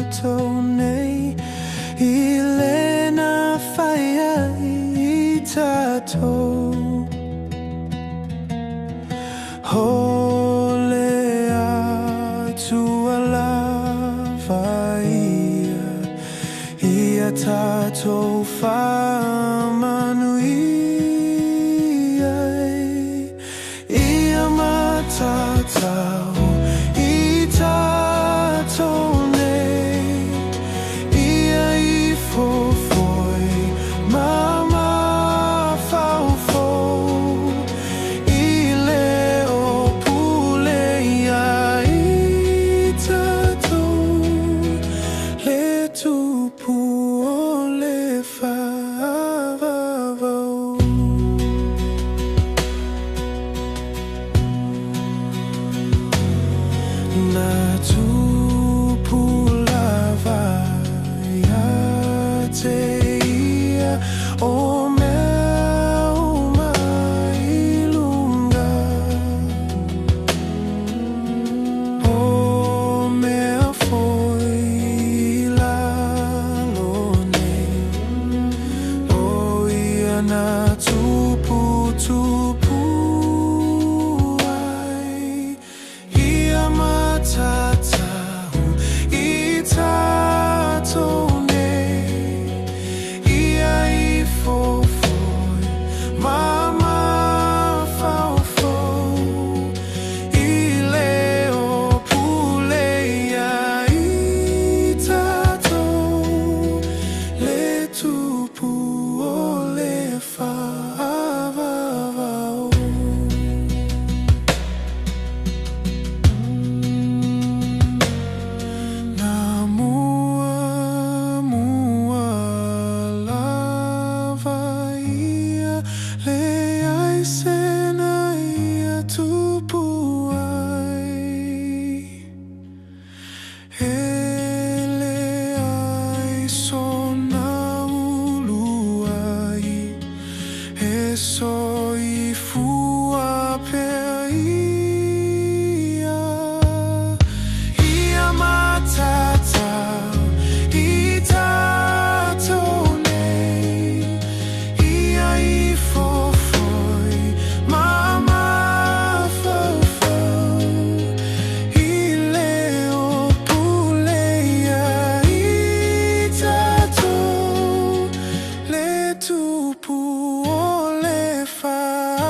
Hinavivitatone Ilena faya itato Holea tua lavaia Iatato famanuia Ia matatao Na tu pulava ia teia o meu mai lunga o meu foi lá lone o ia na tupu ai ia Tatau itatone ia ifofoi mama faufo ileo puleia itato le tupu ole favavau Soy fua peia ia matatau itatone ia ifofoi mama faufau ileo puleia itato le tupu far